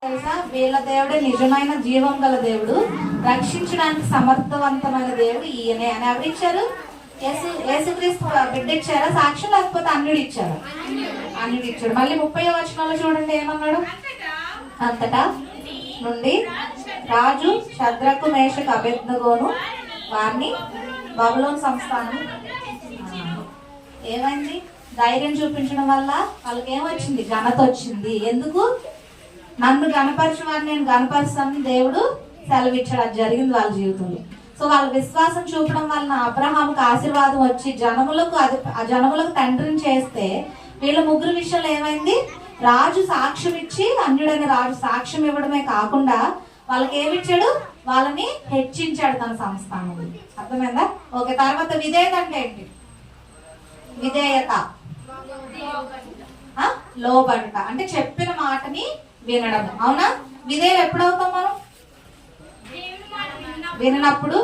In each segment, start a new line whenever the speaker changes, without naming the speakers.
తెలుసా? వీళ్ళ దేవుడే నిజమైన జీవం గల దేవుడు, రక్షించడానికి సమర్థవంతమైన దేవుడు ఈయనే అని ఎవరిచ్చారు? యేసుక్రీస్తు బిడ్డ ఇచ్చారా సాక్ష్యం, లేకపోతే అన్యుడు ఇచ్చారా? అన్యుడు ఇచ్చాడు. మళ్ళీ 30వ వచనంలో చూడండి ఏమన్నాడు? అంతటా నుండి రాజు శద్రకు మేషకు అబేద్నెగోను వారిని బబులోను సంస్థానం. ఏమైంది? ధైర్యం చూపించడం వల్ల వాళ్ళకి ఏమొచ్చింది? ఘనత వచ్చింది. ఎందుకు? నన్ను గణపరిచి వారిని నేను గణపరుస్తానని దేవుడు సెలవిచ్చాడు. అది జరిగింది వాళ్ళ జీవితంలో. సో వాళ్ళ విశ్వాసం చూపడం వలన అబ్రహాముకు ఆశీర్వాదం వచ్చి జనములకు తండ్రిని చేస్తే వీళ్ళ ముగ్గురు విషయంలో ఏమైంది? రాజు సాక్ష్యం ఇచ్చి, అన్యుడైన రాజు సాక్ష్యం ఇవ్వడమే కాకుండా వాళ్ళకి ఏమిచ్చాడు? వాళ్ళని హెచ్చించాడు తన సంస్థానం. అర్థమైందా? ఓకే. తర్వాత విధేయత అంటే ఏంటి? విధేయత లోబడుట అంటే చెప్పిన మాటని వినడం. అవునా? విధేయులు ఎప్పుడవుతాం మనం? వినప్పుడు.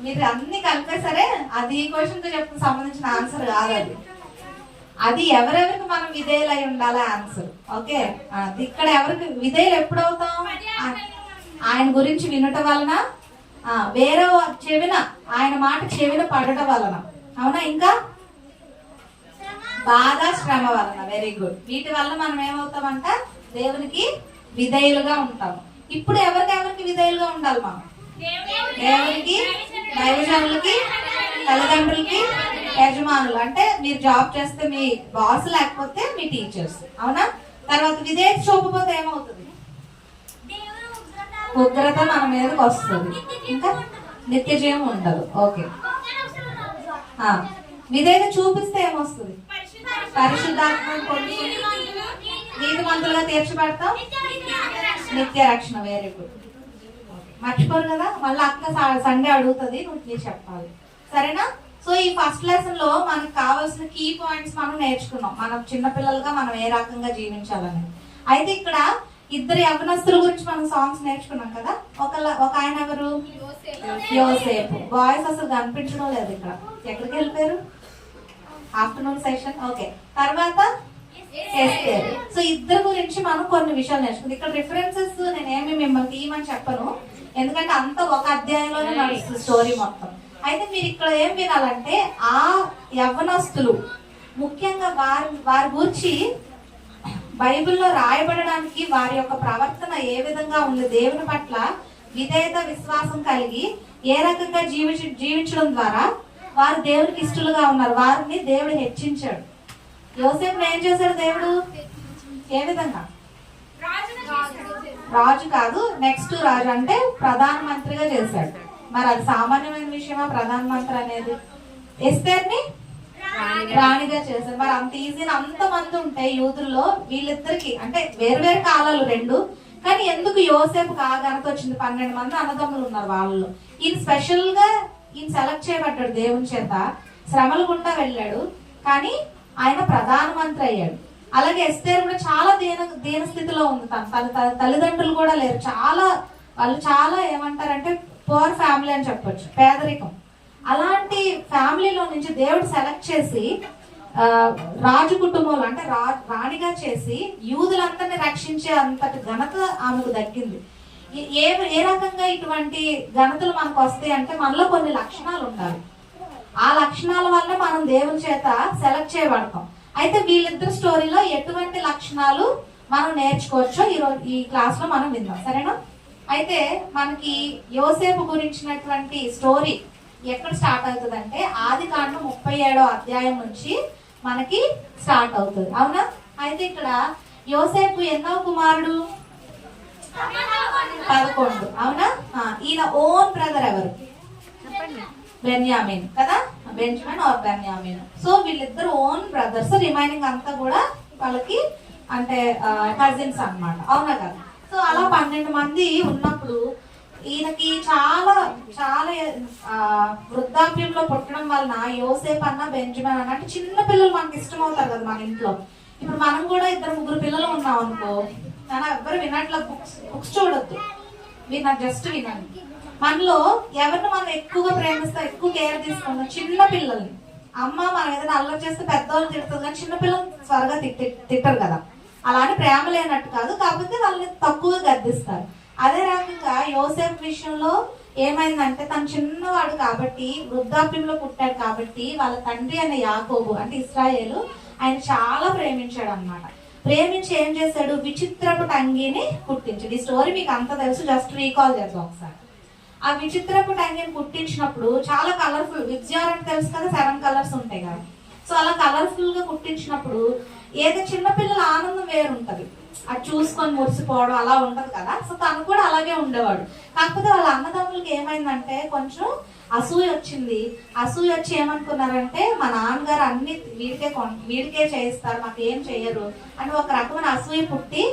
మీరు అన్ని కలిపే సరే, అది ఈ క్వశ్చన్ తో చెప్పిన సంబంధించిన ఆన్సర్ కాదు అది. అది ఎవరెవరికి మనం విధేయులై ఉండాలి ఆన్సర్. ఓకే. ఇక్కడ ఎవరికి విధేయులు ఎప్పుడవుతాం? ఆయన గురించి వినటం వలన, వేరే చెవిన ఆయన మాట చెవిన పడటం వలన. అవునా? ఇంకా బాధ, శ్రమ వలన. Very good. వీటి వల్ల మనం ఏమవుతామంట? దేవునికి విధేయులుగా ఉంటాము. ఇప్పుడు ఎవరికి విధేయులుగా ఉండాలి మనం? దేవునికి, దైవజనులకి, తల్లిదండ్రులకి, యజమానులు. అంటే మీరు జాబ్ చేస్తే మీ బాస్, లేకపోతే మీ టీచర్స్. అవునా? తర్వాత విధేయత చూపకపోతే ఏమవుతుంది? ఉగ్రత మన మీదకి వస్తుంది. ఇంకా నిత్య జీవం ఉండదు. ఓకే. విధేయత చూపిస్తే ఏమొస్తుంది? పరిశుద్ధాత్మ పొంది నీతిమంతులుగా తీర్చబడతాం, నిత్య రక్షణ. Very good. మర్చిపోరు కదా? మళ్ళీ అక్క సండే అడుగుతుంది, నువ్వు చెప్పాలి. సరేనా? సో ఈ ఫస్ట్ లెసన్ లో మనకు కావాల్సిన కీ పాయింట్స్ మనం నేర్చుకున్నాం. మనం చిన్నపిల్లలుగా మనం ఏ రకంగా జీవించాలని. అయితే ఇక్కడ ఇద్దరు యవనస్తుల గురించి మనం సాంగ్స్ నేర్చుకున్నాం కదా. ఒక ఆయన ఎవరు? యోసేపు. బాయ్స్ అసలు కనిపించడం లేదు ఇక్కడ. ఎక్కడికి వెళ్ళిపోయారు? Afternoon session. ఓకే. తర్వాత ఎస్తేర్. సో ఇద్దరు గురించి మనం కొన్ని విషయాలు నేర్చుకుంది. ఇక్కడ రిఫరెన్సెస్ నేనేమి మిమ్మల్ని తీయమని చెప్పను, ఎందుకంటే అంత ఒక అధ్యాయంలోనే నడుస్తుంది స్టోరీ మొత్తం. అయితే మీరు ఇక్కడ ఏం వినాలంటే, ఆ యవ్వనస్తులు ముఖ్యంగా వారి గురించి బైబిల్లో రాయబడడానికి వారి యొక్క ప్రవర్తన ఏ విధంగా ఉంది, దేవుని పట్ల విధేయత, విశ్వాసం కలిగి ఏ రకంగా జీవించడం ద్వారా వారు దేవుడికి ఇష్టలుగా ఉన్నారు. వారిని దేవుడు హెచ్చించాడు. యోసేపుని ఏం చేశాడు దేవుడు? ఏ విధంగా? రాజు కాదు, నెక్స్ట్ రాజు అంటే ప్రధానమంత్రిగా చేశాడు. మరి అది సామాన్యమైన విషయమా ప్రధానమంత్రి అనేది? ఎస్తేర్ని రాణిగా చేశారు. మరి అంత ఈజీని అంత మంది ఉంటే యూదుల్లో వీళ్ళిద్దరికి, అంటే వేరు కాలాలు రెండు, కానీ ఎందుకు యోసేపు ఘనత వచ్చింది? 12 మంది అన్నదమ్ములు ఉన్నారు వాళ్ళలో. ఈయన స్పెషల్ గా ఈయన సెలెక్ట్ చేయబడ్డాడు దేవుని చేత. శ్రమల గుండా వెళ్ళాడు, కానీ ఆయన ప్రధానమంత్రి అయ్యాడు. అలాగే ఎస్తేర్ కూడా చాలా దీన స్థితిలో ఉంది. తన తల్లిదండ్రులు కూడా లేరు. వాళ్ళు చాలా ఏమంటారంటే పూర్ ఫ్యామిలీ అని చెప్పొచ్చు, పేదరికం. అలాంటి ఫ్యామిలీలో నుంచి దేవుడు సెలెక్ట్ చేసి రాజు కుటుంబంలో అంటే రాణిగా చేసి యూదులందరినీ రక్షించే అంతటి ఘనత ఆమెకు దక్కింది. ఏ రకంగా ఇటువంటి ఘనతలు మనకు వస్తాయి అంటే, మనలో కొన్ని లక్షణాలు ఉండాలి. ఆ లక్షణాల వల్ల మనం దేవుని చేత సెలెక్ట్ చేయబడతాం. అయితే వీళ్ళిద్దరు స్టోరీలో ఎటువంటి లక్షణాలు మనం నేర్చుకోవచ్చో ఈ క్లాస్ లో మనం విందాం. సరేనా? అయితే మనకి యోసేపు గురించినటువంటి స్టోరీ ఎక్కడ స్టార్ట్ అవుతుంది అంటే, ఆదికాండం 37వ అధ్యాయం నుంచి మనకి స్టార్ట్ అవుతుంది. అవునా? అయితే ఇక్కడ యోసేపు ఎన్నో కుమారుడు? 11. అవునా? ఈయన ఓన్ బ్రదర్ ఎవరు? బెన్యామిన్ కదా, బెంజమిన్ ఆర్ బెన్యామిన్. సో వీళ్ళిద్దరు ఓన్ బ్రదర్స్, రిమైనింగ్ అంతా కూడా వాళ్ళకి అంటే కజిన్స్ అన్నమాట. అవునా కదా? సో అలా 12 మంది ఉన్నప్పుడు ఈయనకి చాలా చాలా వృద్ధాప్యంలో పుట్టడం వలన యోసేపు అన్న, బెంజమిన్ అన్న అంటే చిన్న పిల్లలు మనకి ఇష్టం అవుతారు కదా మన ఇంట్లో. ఇప్పుడు మనం కూడా 2-3 పిల్లలు ఉన్నాం అనుకో, కానీ ఎవ్వరు వినట్ల బుక్స్ చూడొద్దు, మీరు నాకు జస్ట్ వినండి. మనలో ఎవరిని మనం ఎక్కువగా ప్రేమిస్తాం, ఎక్కువ కేర్ తీసుకుంటాం? చిన్న పిల్లల్ని. అమ్మ మనం ఏదైనా అల్లరి చేస్తే పెద్దవాళ్ళు తిడుతుంది కానీ చిన్నపిల్లలు త్వరగా తిట్టరు కదా. అలా అని ప్రేమ లేనట్టు కాదు, కాకపోతే వాళ్ళని తక్కువ గద్దిస్తారు. అదే రకంగా యోసేపు విషయంలో ఏమైందంటే తను చిన్నవాడు కాబట్టి, వృద్ధాప్యంలో పుట్టాడు కాబట్టి వాళ్ళ తండ్రి అయిన యాకోబు అంటే ఇశ్రాయేలు ఆయన చాలా ప్రేమించాడు అనమాట. ప్రేమించి ఏం చేశాడు, విచిత్రపు టంగిని కుట్టించాడు. ఈ స్టోరీ మీకు అంత తెలుసు, జస్ట్ రీకాల్ చేద్దాం ఒకసారి. ఆ విచిత్రపు టంగిని కుట్టించినప్పుడు చాలా కలర్ఫుల్, విద్యార్ అంటే తెలుసు కదా, 7 కలర్స్ ఉంటాయి కదా. సో అలా కలర్ఫుల్ గా కుట్టించినప్పుడు ఏదో చిన్నపిల్లల ఆనందం వేరు ఉంటది, అది చూసుకొని మురిసిపోవడం అలా ఉంటది కదా. సో తను కూడా అలాగే ఉండేవాడు. కాకపోతే వాళ్ళ అన్నదమ్ములకి ఏమైందంటే కొంచెం అసూయ వచ్చింది. అసూయ వచ్చి ఏమనుకున్నారంటే మా నాన్నగారు అన్ని వీడికే చేయిస్తారు, మాకు ఏం చెయ్యరు అని ఒక రకమైన అసూయ పుట్టి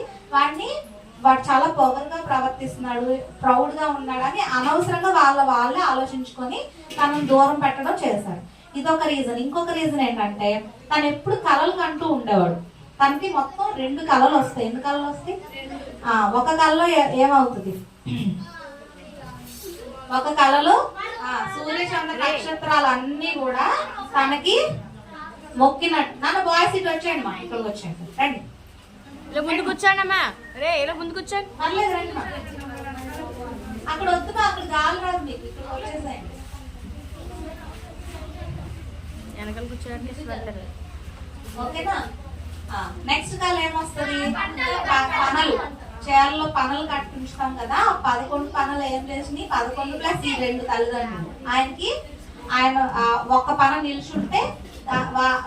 వాడు చాలా పొగరుగా ప్రవర్తిస్తున్నాడు, ప్రౌడ్ గా ఉన్నాడు అని అనవసరంగా వాళ్ళే ఆలోచించుకొని తనను దూరం పెట్టడం చేశారు. ఇదొక రీజన్. ఇంకొక రీజన్ ఏంటంటే తను ఎప్పుడు కలలు కంటూ ఉండేవాడు. తనకి మొత్తం 2 కళలు వస్తాయి. ఎన్ని కళలు వస్తాయి? ఒక కళలో ఏమవుతుంది, ఒక కళలో సూర్యచంద్ర నక్షత్రాలు అన్ని కూడా తనకి మొక్కినట్టు. నన్ను బాయ్స్ ఇటు వచ్చేయండి, మా ఇక్కడికి వచ్చేయండి, రండి.
ఇలా ముందు కూర్చోండమ్మా, రే ఇలా ముందు కూర్చోండి.
పర్లేదు రండి, అక్కడ వద్దుమా, అక్కడ గాలి రాదు మీకు, ఇక్కడ వచ్చేసేయండి.
వెనకాల కూర్చోండి,
ఓకేనా? నెక్స్ట్ కాల్ ఏమొస్తుంది, పనలు. చేయాలలో పనలు కట్టించుతాం కదా, 11 పనలు ఏం చేసినాయి, 11 ప్లస్ ఈ 2 తల్లిదండ్రులు. ఆయన ఒక్క పన నిల్చుంటే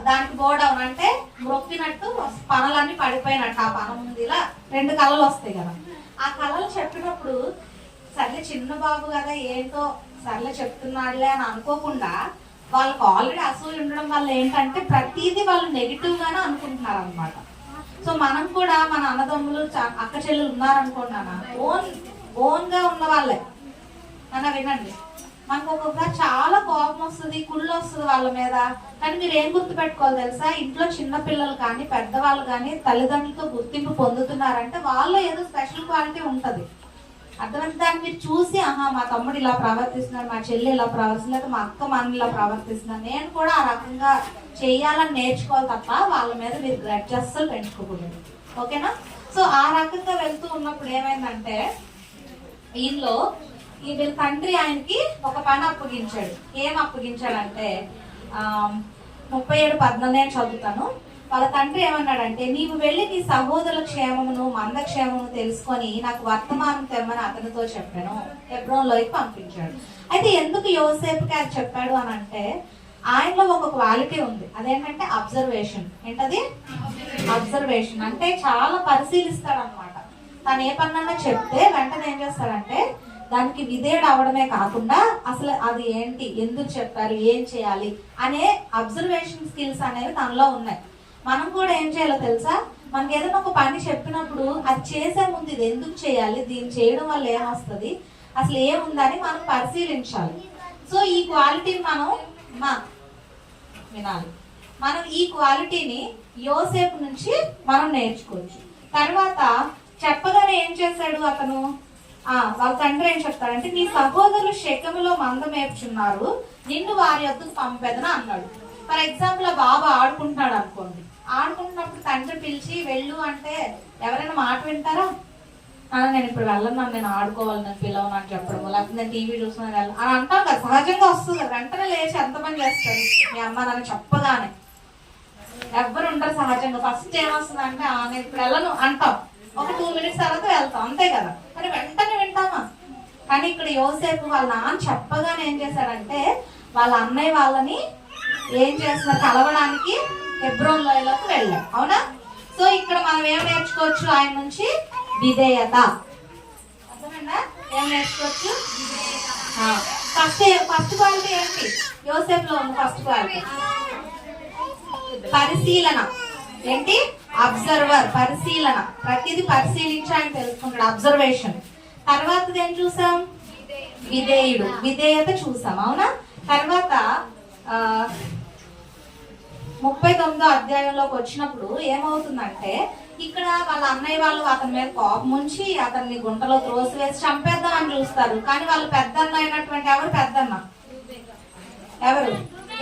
దానికి గోడౌన్ అంటే మొక్కినట్టు పనలన్నీ పడిపోయినట్టు. ఆ పన ముందు ఇలా 2 కళలు వస్తాయి కదా. ఆ కళలు చెప్పినప్పుడు సర్లే చిన్న బాబు కదా ఏంటో సర్లే చెప్తున్నాడులే అని అనుకోకుండా వాళ్ళకి ఆల్రెడీ అసూయ ఉండడం వల్ల ఏంటంటే ప్రతిదీ వాళ్ళు నెగిటివ్ గానే అనుకుంటున్నారు అనమాట. సో మనం కూడా మన అన్నదమ్ములు అక్క చెల్లెలు ఉన్నారనుకోండి అన్న, ఓన్ గా ఉన్న వాళ్ళే అన్న వినండి, మనకు ఒక్కొక్కసారి చాలా కోపం వస్తుంది, కుళ్ళు వస్తుంది వాళ్ళ మీద. కానీ మీరు ఏం గుర్తుపెట్టుకోవాలి తెలుసా, ఇంట్లో చిన్న పిల్లలు కానీ పెద్దవాళ్ళు కానీ తల్లిదండ్రులతో గుర్తింపు పొందుతున్నారంటే వాళ్ళు ఏదో స్పెషల్ క్వాలిటీ ఉంటది. అర్థమైతే దాన్ని మీరు చూసి ఆహా మా తమ్ముడు ఇలా ప్రవర్తిస్తున్నాడు, మా చెల్లి ఇలా ప్రవర్తిస్తున్నారు, మా అక్క మన ఇలా ప్రవర్తిస్తున్నాడు, నేను కూడా ఆ రకంగా చేయాలని నేర్చుకోవాలి తప్ప వాళ్ళ మీద మీరు గ్రడ్జెస్ పెంచుకోకూడదు. ఓకేనా? సో ఆ రకంగా వెళ్తూ ఉన్నప్పుడు ఏమైందంటే వీళ్ళ తండ్రి ఆయనకి ఒక పని అప్పగించాడు. ఏం అప్పగించాడంటే 37:14 నేను చదువుతాను. వాళ్ళ తండ్రి ఏమన్నాడంటే, నీవు వెళ్ళి నీ సహోదరుల క్షేమమును మందక్షేమమును తెలుసుకొని నాకు వర్తమానం తెమ్మని అతనితో చెప్పాను. హెబ్రోన్లోకి పంపించాడు. అయితే ఎందుకు యోసేపుకి అది చెప్పాడు అని అంటే ఆయనలో ఒక క్వాలిటీ ఉంది, అదేంటంటే అబ్జర్వేషన్. ఏంటది? అబ్జర్వేషన్ అంటే చాలా పరిశీలిస్తాడు అనమాట. తను ఏ పన్నన్నా చెప్తే వెంటనే ఏం చేస్తాడంటే దానికి విధేయుడు అవడమే కాకుండా అసలు అది ఏంటి, ఎందుకు చెప్పారు, ఏం చేయాలి అనే అబ్జర్వేషన్ స్కిల్స్ అనేవి తనలో ఉన్నాయి. మనం కూడా ఏం చేయాలో తెలుసా, మనకి ఏదైనా ఒక పని చెప్పినప్పుడు అది చేసే ముందు ఇది ఎందుకు చేయాలి, దీన్ని చేయడం వల్ల ఏమొస్తుంది, అసలు ఏముందని మనం పరిశీలించాలి. సో ఈ క్వాలిటీని మనం వినాలి. మనం ఈ క్వాలిటీని యోసేపు నుంచి మనం నేర్చుకోవచ్చు. తర్వాత చెప్పగానే ఏం చేశాడు అతను, వాళ్ళ తండ్రి ఏం చెప్తాడంటే, నీ సహోదరులు శెకెములో మంద మేపుచున్నారు, నిన్ను వారి వద్దకు పంపేదని అన్నాడు. ఫర్ ఎగ్జాంపుల్ ఆ బాబు ఆడుకుంటున్నాడు అనుకోండి, ఆడుకుంటున్నప్పుడు తండ్రి పిలిచి వెళ్ళు అంటే ఎవరైనా మాట వింటారా? నేను ఇప్పుడు వెళ్ళను, నేను ఆడుకోవాలి, నేను పిలవను అని చెప్పడం, లేకపోతే నేను టీవీ చూసుకుని వెళ్ళను అని అంటాం కదా, సహజంగా వస్తుంది. వెంటనే లేచి ఎంతమంది చేస్తారు, మీ అమ్మ నాన్న చెప్పగానే ఎవ్వరు ఉంటారు సహజంగా. ఫస్ట్ ఏమొస్తుంది అంటే నేను ఇప్పుడు వెళ్ళను అంటాం, ఒక 2 మినిట్స్ తర్వాత వెళ్తాం, అంతే కదా. కానీ వెంటనే వింటామా? కానీ ఇక్కడ యోసేపు వాళ్ళ నాన్న చెప్పగానే ఏం చేశాడంటే వాళ్ళ అన్నయ్య వాళ్ళని ఏం చేస్తున్నారు కలవడానికి హెబ్రోన్ లోయలోకి వెళ్ళాడు. అవునా? సో ఇక్కడ మనం ఏం నేర్చుకోవచ్చు ఆయన నుంచి? విధేయత. అర్థమైందా? ఏం నేర్చుకోవచ్చు? ఫస్ట్ క్వాలిటీ ఏంటి యోసేపులో ఉంది? ఫస్ట్ క్వాలిటీ పరిశీలన. ఏంటి? అబ్జర్వర్, పరిశీలన. ప్రతిదీ పరిశీలించి ఆయన తెలుసుకుంటాడు, అబ్జర్వేషన్. తర్వాతది ఏం చూసాం? విధేయుడు, విధేయత చూసాం. అవునా? తర్వాత 39వ అధ్యాయంలోకి వచ్చినప్పుడు ఏమవుతుందంటే ఇక్కడ వాళ్ళ అన్నయ్య వాళ్ళు అతని మీద కోపం ఉంచి అతన్ని గుంటలో త్రోసివేసి చంపేద్దామని చూస్తారు. కానీ వాళ్ళ పెద్దన్న అయినటువంటి ఎవరు? పెద్దన్న ఎవరు?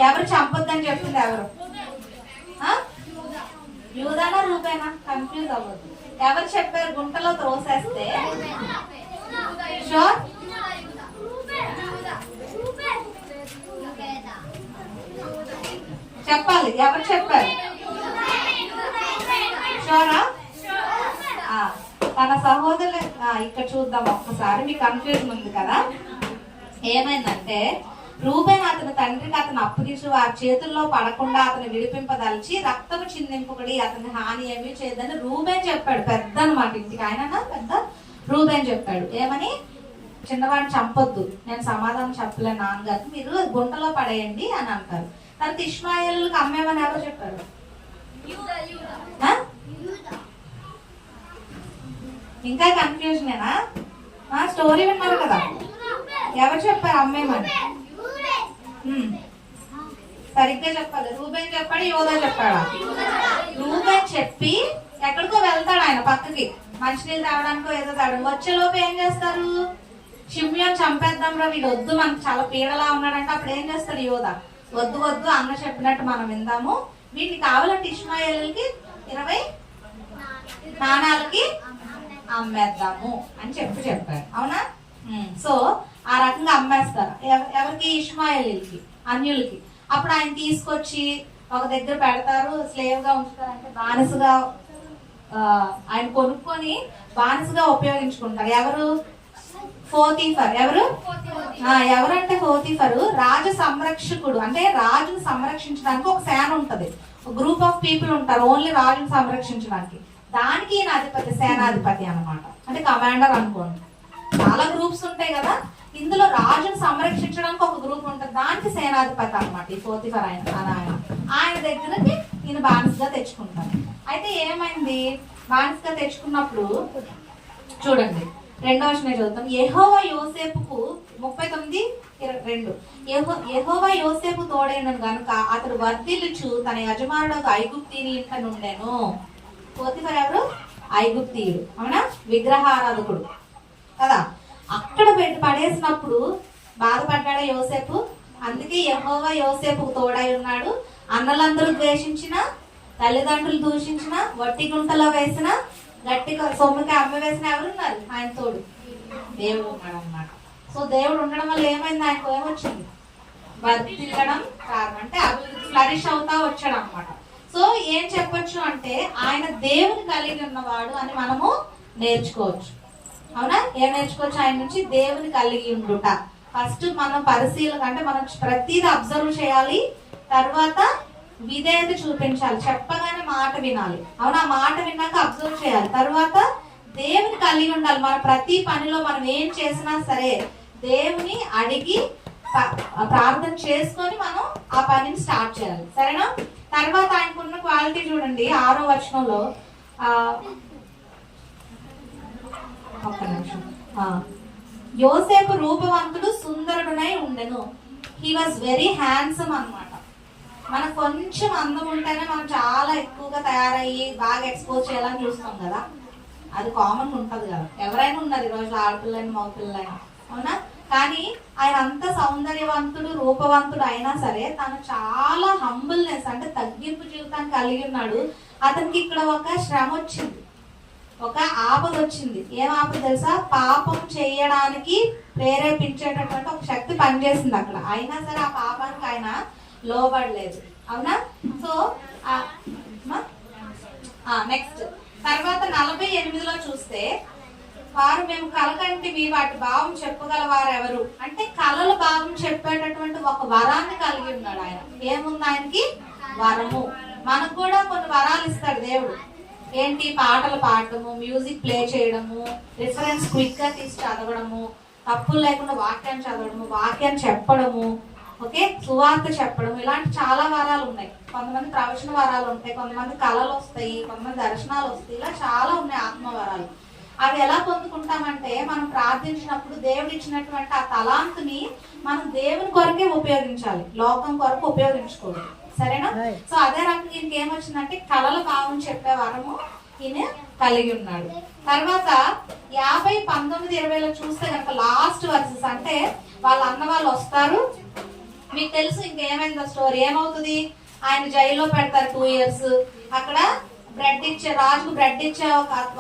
ఎవరు చంపొద్దని చెప్తుంది ఎవరు? యూదానా రూపేనా? కన్ఫ్యూజ్ అవ్వద్దు. ఎవరు చెప్పారు గుంటలో త్రోసేస్తే? షూర్? చెప్పాలి, ఎవరు చెప్పారు? షూరా? తన సహోదరులు ఇక్కడ చూద్దాం ఒక్కసారి. మీకు కన్ఫ్యూజన్ ఉంది కదా. ఏమైందంటే రూబేన్ అతని తండ్రికి అతను అప్పగించి వారి చేతుల్లో పడకుండా అతను విడిపింపదలిచి రక్తము చిందింపుకడి అతని హాని ఏమీ చేయదని రూబేన్ చెప్పాడు. పెద్ద అన్నమాట ఇంటికి ఆయన పెద్ద. రూబేన్ చెప్పాడు ఏమని? చిన్నవాడిని చంపొద్దు, నేను సమాధానం చెప్పలేను నాన్నగారికి, మీరు గుంటలో పడేయండి అని అంటారు. తర్వాత ఇష్మాయేలుకి అమ్మేమని ఎవరు చెప్పారు? ఇంకా కన్ఫ్యూజనేనా? స్టోరీ విన్నారు కదా. ఎవరు చెప్పారు అమ్మేమని? సరిగ్గా చెప్పాలి. రూబేన్ చెప్పాడు, యోదా చెప్పాడా? రూబేన్ చెప్పి ఎక్కడికో వెళ్తాడు ఆయన పక్కకి, మంచినీళ్ళు తాగడానికో ఏదో తాగడం. వచ్చేలోపు ఏం చేస్తారు? షిమ్యోన్ చంపేద్దాం రా, వీడు వద్దు, మనకు చాలా పీడలా ఉన్నాడంటే అప్పుడు ఏం చేస్తాడు యోదా? వద్దు వద్దు, అన్న చెప్పినట్టు మనం విందాము, వీటిని కావాలంటే ఇష్మాయేలుకి 20 నాణాలకి అమ్మేద్దాము అని చెప్పారు. అవునా? సో ఆ రకంగా అమ్మేస్తారు. ఎవరికి? ఇష్మాయేలీలకి, అన్యులకి. అప్పుడు ఆయన తీసుకొచ్చి ఒక దగ్గర పెడతారు, స్లేవ్ గా ఉంచుతారు. అంటే బానిసగా ఆయన కొనుక్కొని బానిసగా ఉపయోగించుకుంటారు. ఎవరు? పోతీఫర్. ఎవరంటే పోతీఫరు రాజ సంరక్షకుడు. అంటే రాజును సంరక్షించడానికి ఒక సేన ఉంటది, ఒక గ్రూప్ ఆఫ్ పీపుల్ ఉంటారు ఓన్లీ రాజును సంరక్షించడానికి. దానికి ఈయన అధిపతి, సేనాధిపతి అన్నమాట. అంటే కమాండర్ అనుకోండి. చాలా గ్రూప్స్ ఉంటాయి కదా, ఇందులో రాజును సంరక్షించడానికి ఒక గ్రూప్ ఉంటుంది, దానికి సేనాధిపతి అన్నమాట ఈ పోతీఫర్. ఆయన దగ్గరకి ఈయన బానిసగా తెచ్చుకుంటారు. అయితే ఏమైంది? బానిసగా తెచ్చుకున్నప్పుడు చూడండి, 2వ వచనం చదువుతాం. యెహోవా యోసేపుకు 39:2 యెహోవా యోసేపు తోడైనను గనుక అతడు వర్ధిల్లుచు తన యజమానుడు ఐగుప్తీని ఇంట నుండెను. పోతీఫర్ ఎవరు? ఐగుప్తీయుడు. అవునా? విగ్రహారాధకుడు కదా. అక్కడ పెట్టి పడేసినప్పుడు బాధపడ్డాడా యోసేపు? అందుకే యెహోవా యోసేపుకు తోడై ఉన్నాడు. అన్నలందరూ ద్వేషించిన, తల్లిదండ్రులు దూషించిన, వట్టి గుంటలో వేసిన, గట్టిగా సొమ్ముకి అమ్మ వేసిన ఎవరున్నారు? ఆయన తోడు దేవుడు ఉన్నాడు అన్నమాట. సో దేవుడు ఉండడం వల్ల ఏమైంది? ఆయనకు ఏమొచ్చింది? వర్ధిల్లడం కారణం. అంటే అభివృద్ధి, ఫ్లరిష్ అవుతా వచ్చాడు అన్నమాట. సో ఏం చెప్పొచ్చు అంటే ఆయన దేవుని కలిగి ఉన్నవాడు అని మనము నేర్చుకోవచ్చు. అవునా? ఏం నేర్చుకోవచ్చు ఆయన నుంచి? దేవుని కలిగి ఉండుట. ఫస్ట్ మనం పరిశీలన, అంటే మనం ప్రతిదీ అబ్జర్వ్ చేయాలి, తర్వాత విధేయత చూపించాలి, చెప్పగానే మాట వినాలి. అవునా? మాట విన్నాక అబ్జర్వ్ చేయాలి, తర్వాత దేవుని కలిగి ఉండాలి. మన ప్రతి పనిలో మనం ఏం చేసినా సరే దేవుని అడిగి ప్రార్థన చేసుకొని మనం ఆ పనిని స్టార్ట్ చేయాలి. సరేనా? తర్వాత ఆయనకున్న క్వాలిటీ చూడండి 6వ వచనంలో. ఒక్క నిమిషం. యోసేపు రూపవంతుడు సుందరుడునై ఉండెను. హీ వాజ్ వెరీ హ్యాండ్సమ్ అన్నమాట. మనకు కొంచెం అందం ఉంటేనే మనం చాలా ఎక్కువగా తయారయ్యి బాగా ఎక్స్పోజ్ చేయాలని చూస్తాం కదా. అది కామన్ ఉంటది కదా, ఎవరైనా ఉన్నారు ఈరోజు, ఆడపిల్లని మగపిల్లని. అవునా? కానీ ఆయన అంత సౌందర్యవంతుడు, రూపవంతుడు అయినా సరే తను చాలా హంబుల్నెస్, అంటే తగ్గింపు జీవితాన్ని కలిగి ఉన్నాడు. అతనికి ఇక్కడ ఒక శ్రమ వచ్చింది, ఒక ఆపద వచ్చింది. ఏం ఆపద తెలుసా? పాపం చేయడానికి ప్రేరేపించేటటువంటి ఒక శక్తి పనిచేసింది అక్కడ. అయినా సరే ఆ పాపానికి ఆయన లోబడలేదు. అవునా? సో నెక్స్ట్ తర్వాత 48లో చూస్తే, వారు మేము కలకంటివి వాటి భావం చెప్పగల వారు ఎవరు అంటే, కళల భావం చెప్పేటటువంటి ఒక వరాన్ని కలిగి ఉన్నాడు ఆయన. ఏముంది ఆయనకి? వరము. మనకు కూడా కొన్ని వరాలు ఇస్తాడు దేవుడు. ఏంటి? పాటలు పాడటము, మ్యూజిక్ ప్లే చేయడము, రిఫరెన్స్ క్విక్ గా తీసి చదవడము, తప్పులు లేకుండా వాక్యాన్ని చదవడము, వాక్యాన్ని చెప్పడము, ఓకే, సువార్త చెప్పడం, ఇలాంటి చాలా వరాలు ఉన్నాయి. కొంతమంది ప్రవచన వరాలు ఉంటాయి, కొంతమంది కళలు వస్తాయి, కొంతమంది దర్శనాలు వస్తాయి, ఇలా చాలా ఉన్నాయి ఆత్మ వరాలు. అవి ఎలా పొందుకుంటామంటే, మనం ప్రార్థించినప్పుడు దేవుడు ఇచ్చినటువంటి ఆ తలాంతుని మనం దేవుని కొరకే ఉపయోగించాలి, లోకం కొరకు ఉపయోగించుకోవాలి. సరేనా? సో అదే రకంగా ఈయనకి ఏమొచ్చిందంటే కళల భావం చెప్పే వరము ఈయన కలిగి ఉన్నాడు. తర్వాత 50, 19, 20లో చూస్తే కనుక లాస్ట్ వర్సెస్, అంటే వాళ్ళ అన్న వాళ్ళు వస్తారు, మీకు తెలుసు ఇంకేమైందో స్టోరీ ఏమవుతుంది. ఆయన జైల్లో పెడతారు 2 years. అక్కడ బ్రెడ్ ఇచ్చే రాజుకు బ్రెడ్ ఇచ్చే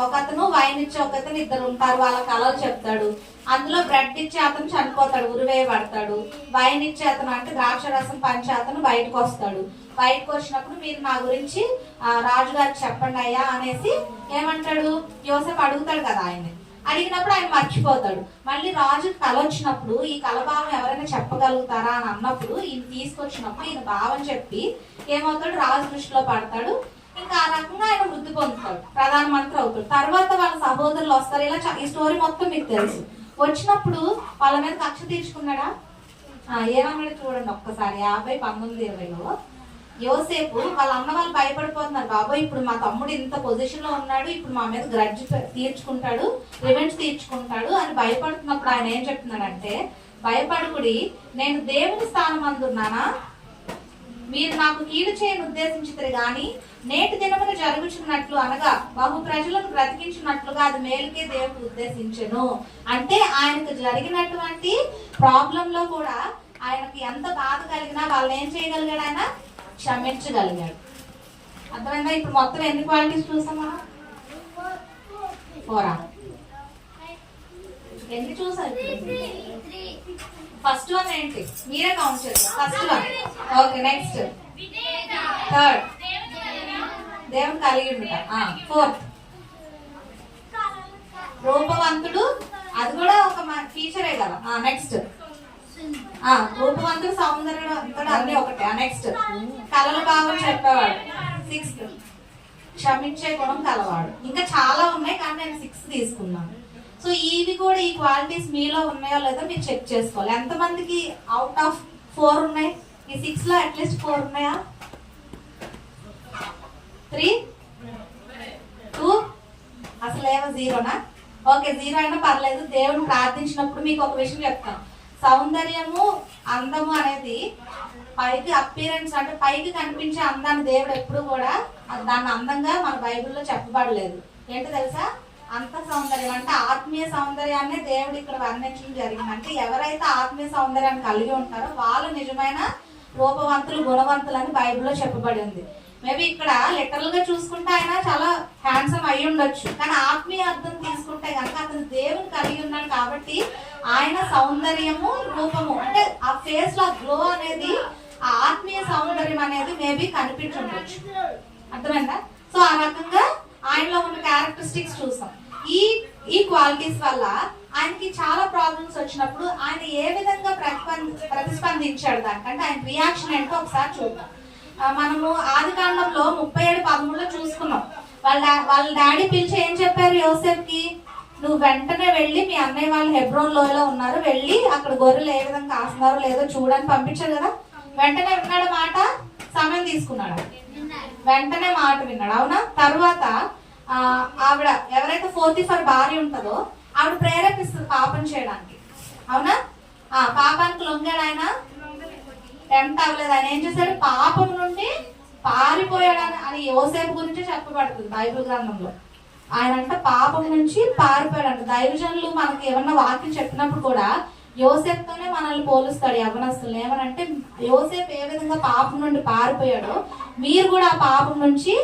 ఒక అతను, వైన్ ఇచ్చే ఒక అతను, ఇద్దరు ఉంటారు. వాళ్ళ కలలు చెప్తాడు. అందులో బ్రెడ్ ఇచ్చే అతను చనిపోతాడు, ఉరివేయబడతాడు. వైన్ ఇచ్చే అతను అంటే ద్రాక్ష రసం పంచే అతను బయటకు వస్తాడు. బయటకు వచ్చినప్పుడు మీరు నా గురించి రాజుగారికి చెప్పండి అయ్యా అనేసి ఏమంటాడు, యోసేపు అడుగుతాడు కదా ఆయన్ని. అడిగినప్పుడు ఆయన మర్చిపోతాడు. మళ్ళీ రాజు కల వచ్చినప్పుడు ఈ కలభావం ఎవరైనా చెప్పగలుగుతారా అని అన్నప్పుడు ఈయన తీసుకొచ్చినప్పుడు ఈయన భావం చెప్పి ఏమవుతాడు, రాజు దృష్టిలో పడతాడు. ఇంకా ఆ రకంగా ఆయన వృద్ధి పొందుతాడు, ప్రధానమంత్రి అవుతాడు. తర్వాత వాళ్ళ సహోదరులు వస్తారు. ఇలా ఈ స్టోరీ మొత్తం మీకు తెలుసు. వచ్చినప్పుడు వాళ్ళ మీద కక్ష తీర్చుకున్నాడా? ఏమన్నాడు చూడండి ఒక్కసారి. 50, 19, 20లో యోసేపు వాళ్ళ అన్న వాళ్ళు భయపడిపోతున్నారు. బాబోయ్ ఇప్పుడు మా తమ్ముడు ఇంత పొజిషన్ లో ఉన్నాడు, ఇప్పుడు మా మీద గ్రడ్జ్ తీర్చుకుంటాడు, రివెంజ్ తీర్చుకుంటాడు అని భయపడుతున్నప్పుడు ఆయన ఏం చెప్తున్నాడంటే, భయపడుకుడి, నేను దేవుని స్థానం అందున్నానా? మీరు నాకు కీడు చేయని ఉద్దేశించితే గాని నేటి దినమున జరుగుచున్నట్లు అనగా బహు ప్రజలను బ్రతికించినట్లుగా అది మేలుకే దేవుడు ఉద్దేశించెను. అంటే ఆయనకు జరిగినటువంటి ప్రాబ్లం లో కూడా ఆయనకి ఎంత బాధ కలిగినా వాళ్ళని ఏం చేయగలిగాడు, ఆయన క్షమించగలిగాడు. అర్థమైందా? ఇప్పుడు మొత్తం ఎన్ని క్వాలిటీస్ చూసాం మనం? 4 ఎన్ని చూసారు? ఫస్ట్ వన్ ఏంటి, మీరే కౌంట్ చేద్దాం. First one okay. Next 3rd దేవుని కలిగి ఉంటా. 4th రూపవంతుడు, అది కూడా ఒక ఫీచరే కదా. నెక్స్ట్ రూపవంతుడు, సౌందర్యవంతుడు అన్ని ఒకటే. నెక్స్ట్ కళల భావం చెప్పేవాడు. 6th క్షమించే గుణం కలవాడు. ఇంకా చాలా ఉన్నాయి కానీ నేను 6 తీసుకున్నాను. సో ఇవి కూడా ఈ క్వాలిటీస్ మీలో ఉన్నాయో లేదో మీరు చెక్ చేసుకోవాలి. ఎంతమందికి అవుట్ ఆఫ్ 4 ఉన్నాయి? ఈ 6లో అట్లీస్ట్ 4 ఉన్నాయా? 3, 2 అసలు ఏమో 0నా? ఓకే 0 అయినా పర్లేదు. దేవుని ప్రార్థించినప్పుడు మీకు ఒక విషయం చెప్తాను. సౌందర్యము, అందము అనేది పైకి అపీరెన్స్ అంటే పైకి కనిపించే అందాన్ని దేవుడు ఎప్పుడు కూడా దాన్ని అందంగా మన బైబిల్లో చెప్పబడలేదు. ఏంటో తెలుసా? అంత సౌందర్యం అంటే ఆత్మీయ సౌందర్యాన్ని దేవుడు ఇక్కడ వర్ణించడం జరిగింది. అంటే ఎవరైతే ఆత్మీయ సౌందర్యాన్ని కలిగి ఉంటారో వాళ్ళు నిజమైన రూపవంతులు, గుణవంతులు అని బైబిల్లో చెప్పబడి ఉంది. మేబీ ఇక్కడ లిటరల్ గా చూసుకుంటే ఆయన చాలా హ్యాండ్సమ్ అయి ఉండొచ్చు, కానీ ఆత్మీయ అర్థం తీసుకుంటే కనుక అతను దేవుని కలిగి ఉన్నాడు కాబట్టి ఆయన సౌందర్యము, రూపము అంటే ఆ ఫేస్ లో గ్లో అనేది, ఆ ఆత్మీయ సౌందర్యం అనేది మేబీ కనిపించుండొచ్చు. అర్థమైందా? సో ఆ రకంగా ఆయనలో ఉన్న క్యారెక్టరిస్టిక్స్ చూసాం. ఈ క్వాలిటీస్ వల్ల ఆయనకి చాలా ప్రాబ్లమ్స్ వచ్చినప్పుడు ఆయన ఏ విధంగా ప్రతిస్పందించాడు దానికంటే ఆయన రియాక్షన్ ఏంటో ఒకసారి చూద్దాం. మనము ఆదికాండంలో 37:13లో చూసుకున్నాం. వాళ్ళ డాడీ పిలిచి ఏం చెప్పారు యోసేపుకి, నువ్వు వెంటనే వెళ్ళి మీ అన్నయ్య వాళ్ళు హెబ్రోన్ లోయలో ఉన్నారు, వెళ్ళి అక్కడ గొర్రెలు ఏ విధంగా కాస్తున్నారో లేదో చూడని పంపించారు కదా. వెంటనే విన్నాడు మాట, సమయం తీసుకున్నాడు, వెంటనే మాట విన్నాడు. అవునా? తర్వాత ఆవిడ ఎవరైతే 44 భార్య ఉంటుందో ఆవిడ ప్రేరేపిస్తుంది పాపం చేయడానికి. అవునా? పాపానికి లొంగాడు ఆయన, టెంప్ట్ అవ్వలేదు. ఆయన ఏం చేశాడు, పాపం నుండి పారిపోయాడని అని యోసేపు గురించి చెప్పబడుతుంది బైబిల్ గ్రంథంలో. ఆయన అంట పాపం నుంచి పారిపోయాడంట. దైవజనులు మనకి ఏమన్నా వాక్యం చెప్పినప్పుడు కూడా యోసేపుతోనే మనల్ని పోలుస్తాడు యవ్వనస్తులు. ఏమనంటే యోసేపు ఏ విధంగా పాపం నుండి పారిపోయాడో మీరు కూడా ఆ పాపం నుంచి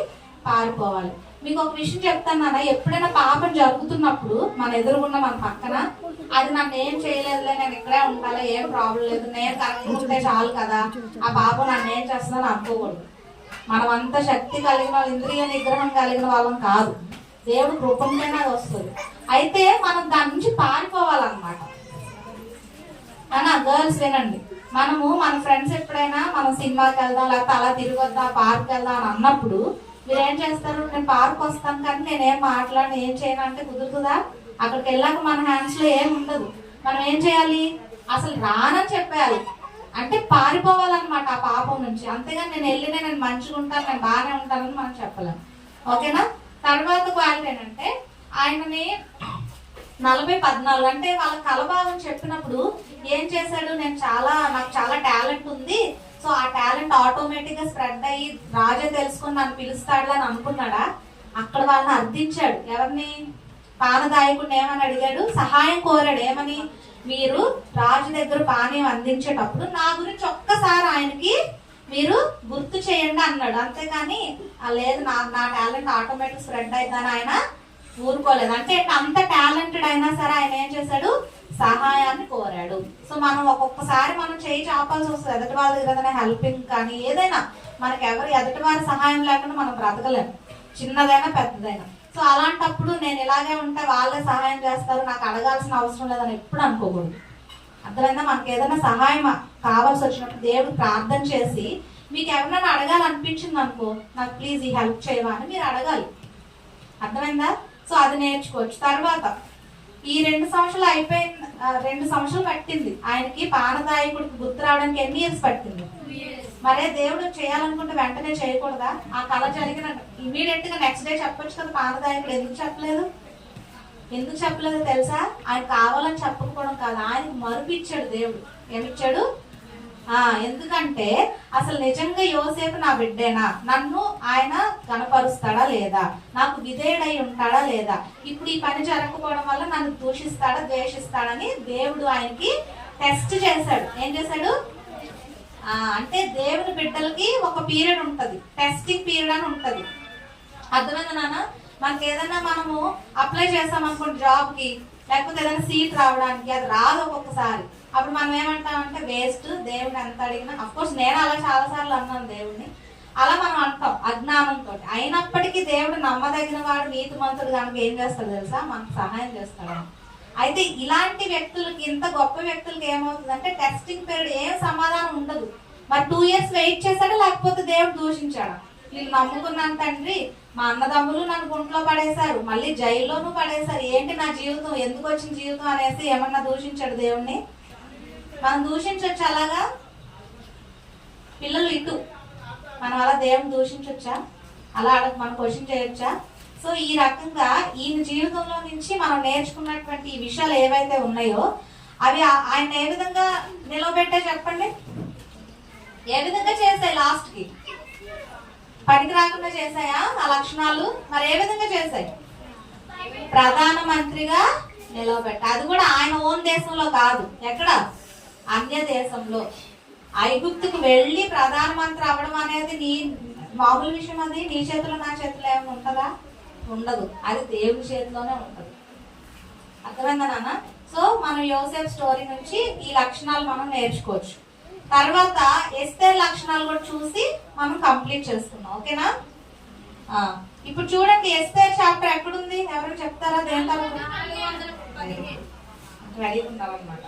పారిపోవాలి. మీకు ఒక విషయం చెప్తాను నాన్న, ఎప్పుడైనా పాపం జరుగుతున్నప్పుడు మన ఎదురుగున్న మన పక్కన అది నన్ను ఏం చేయలేదులే, నేను ఇక్కడే ఉండాలి, ఏం ప్రాబ్లం లేదు, నేను కరెక్ట్ ఉంటే చాలు కదా, ఆ పాపం నన్ను ఏం చేస్తుందని అనుకోకూడదు. మనం అంత శక్తి కలిగిన వాళ్ళు, ఇంద్రియ నిగ్రహం కలిగిన వాళ్ళం కాదు. దేవుడు కృపంగానే అది వస్తుంది. అయితే మనం దాని నుంచి పారిపోవాలన్నమాట. అన్నా గర్ల్స్ వినండి, మనము మన ఫ్రెండ్స్ ఎప్పుడైనా మనం సినిమాకి వెళ్దాం లేకపోతే అలా తిరిగి వద్దాం, పార్క్ వెళ్దాం అని అన్నప్పుడు మీరేం చేస్తారు, నేను పార్క్ వస్తాను కానీ నేనేం మాట్లాడను, ఏం చేయను అంటే కుదురుతుందా? అక్కడికి వెళ్ళాక మన హ్యాండ్స్ లో ఏం ఉండదు. మనం ఏం చేయాలి, అసలు రానని చెప్పేయాలి. అంటే పారిపోవాలన్నమాట ఆ పాపం నుంచి. అంతేగాని నేను వెళ్ళినా నేను మంచిగా ఉంటాను, నేను బాగానే ఉంటానని మనం చెప్పలేము. ఓకేనా? తర్వాత క్వాలిటీ ఏంటంటే ఆయనని 40:14 అంటే వాళ్ళ కలభావం చెప్పినప్పుడు ఏం చేశాడు, నాకు చాలా టాలెంట్ ఉంది, సో ఆ టాలెంట్ ఆటోమేటిక్ గా స్ప్రెడ్ అయ్యి రాజే తెలుసుకుని నన్ను పిలుస్తాడు అని అనుకున్నాడా? అక్కడ వాళ్ళని అర్థించాడు. ఎవరిని? పానదాయకుడిని ఏమని అడిగాడు, సహాయం కోరాడు. ఏమని? మీరు రాజు దగ్గర పానీయం అందించేటప్పుడు నా గురించి ఒక్కసారి ఆయనకి మీరు గుర్తు చేయండి అన్నాడు. అంతేకాని లేదు నా టాలెంట్ ఆటోమేటిక్ స్ప్రెడ్ అయిద్దని ఆయన ఊరుకోలేదు. అంటే అంత టాలెంటెడ్ అయినా సరే ఆయన ఏం చేశాడు, సహాయాన్ని కోరాడు. సో మనం ఒక్కొక్కసారి మనం చేయి చాపాల్సి వస్తుంది ఎదుటి వాళ్ళ దగ్గర, ఏదైనా హెల్పింగ్ కానీ ఏదైనా మనకి ఎవరు ఎదుటి వారి సహాయం లేకుండా మనం బ్రతకలేము, చిన్నదైనా పెద్దదైనా. సో అలాంటప్పుడు నేను ఇలాగే ఉంటే వాళ్ళే సహాయం చేస్తారు, నాకు అడగాల్సిన అవసరం లేదని ఎప్పుడు అనుకోకూడదు. అర్థమైందా? మనకి ఏదైనా సహాయం కావాల్సి వచ్చినప్పుడు దేవుడు ప్రార్థన చేసి మీకు ఎవరైనా అడగాలనిపించింది అనుకో, నాకు ప్లీజ్ ఈ హెల్ప్ చేయవా అని మీరు అడగాలి. అర్థమైందా? సో అది నేర్చుకోవచ్చు. తర్వాత ఈ 2 సంవత్సరాలు అయిపోయింది, 2 సంవత్సరాలు పట్టింది ఆయనకి పానదాయకుడికి గుర్తు రావడానికి. ఎన్ని ఇయర్స్ పట్టింది? మరే దేవుడు చేయాలనుకుంటే వెంటనే చేయకూడదా? ఆ కళ జరిగిన ఇమీడియట్ గా నెక్స్ట్ డే చెప్పొచ్చు కదా. పానదాయకుడు ఎందుకు చెప్పలేదు తెలుసా? ఆయన కావాలని చెప్పకపోవడం కాదు, ఆయనకు మరుపు ఇచ్చాడు దేవుడు. ఏమిచ్చాడు? ఎందుకంటే అసలు నిజంగా యోసేపు నా బిడ్డేనా, నన్ను ఆయన కనపరుస్తాడా లేదా, నాకు విధేయుడై ఉంటాడా లేదా, ఇప్పుడు ఈ పని జరగకపోవడం వల్ల నన్ను దూషిస్తాడా ద్వేషిస్తాడని దేవుడు ఆయనకి టెస్ట్ చేశాడు. ఏం చేశాడు? అంటే దేవుని బిడ్డలకి ఒక పీరియడ్ ఉంటది, టెస్టింగ్ పీరియడ్ అని ఉంటది. అర్థమైందా నాన్న? మనకి ఏదైనా మనము అప్లై చేస్తాం అనుకోండి జాబ్ కి, లేకపోతే ఏదైనా సీట్ రావడానికి, అది రాదు ఒక్కొక్కసారి. అప్పుడు మనం ఏమంటామంటే వేస్ట్, దేవుడిని ఎంత అడిగినా. అఫ్కోర్స్ నేను అలా చాలా సార్లు అన్నాను దేవుడిని, అలా మనం అంటాం అజ్ఞానంతో. అయినప్పటికీ దేవుడు నమ్మదగిన వాడు, నీతిమంతుడు కనుక ఏం చేస్తాడు తెలుసా, మనకు సహాయం చేస్తాడు. అయితే ఇలాంటి వ్యక్తులకి, ఇంత గొప్ప వ్యక్తులకి ఏమవుతుందంటే టెస్టింగ్ పీరియడ్ ఏం సమాధానం ఉండదు. మరి 2 years వెయిట్ చేశాడా, లేకపోతే దేవుడు దూషించాడా? నేను నమ్ముకున్నాను తండ్రి, మా అన్నదమ్ములు నన్ను గుంట్లో పడేశారు, మళ్ళీ జైల్లోనూ పడేశారు, ఏంటి నా జీవితం, ఎందుకు వచ్చిన జీవితం అనేసి ఏమన్నా దూషించాడు దేవుణ్ణి? మనం దూషించవచ్చు అలాగా? పిల్లలు ఇటు మనం అలా దేవుని దూషించవచ్చా? అలా మనం క్వశ్చన్ చేయొచ్చా? సో ఈ రకంగా ఈయన జీవితంలో నుంచి మనం నేర్చుకున్నటువంటి ఈ విషయాలు ఏవైతే ఉన్నాయో అవి ఆయన ఏ విధంగా నిలవబెట్టే చెప్పండి? ఏ విధంగా చేశాయి? లాస్ట్ కి పనికి రాకుండా చేశాయా ఆ లక్షణాలు? మరి ఏ విధంగా చేశాయి? ప్రధానమంత్రిగా నిలవబెట్ట. అది కూడా ఆయన ఓన్ దేశంలో కాదు, ఎక్కడ? అన్య దేశంలో. ఐగుప్తుకు వెళ్ళి ప్రధానమంత్రి అవ్వడం అనేది నీ మామూలు విషయం. అది నీ చేతిలో నా చేతిలో ఏమైనా ఉంటుందా? ఉండదు. అది దేవుడి చేతిలోనే ఉంటది. అర్థమైందా నాన్న? సో మనం యోసేఫ్ స్టోరీ నుంచి ఈ లక్షణాలు మనం నేర్చుకోవచ్చు. తర్వాత ఎస్తేర్ లక్షణాలు కూడా చూసి మనం కంప్లీట్ చేసుకున్నాం. ఓకేనా? ఇప్పుడు చూడండి, ఎస్తేర్ చాప్టర్ ఎక్కడుంది? ఎవరు చెప్తారా? దేని తర్వాత రెడీ ఉండాలన్నమాట.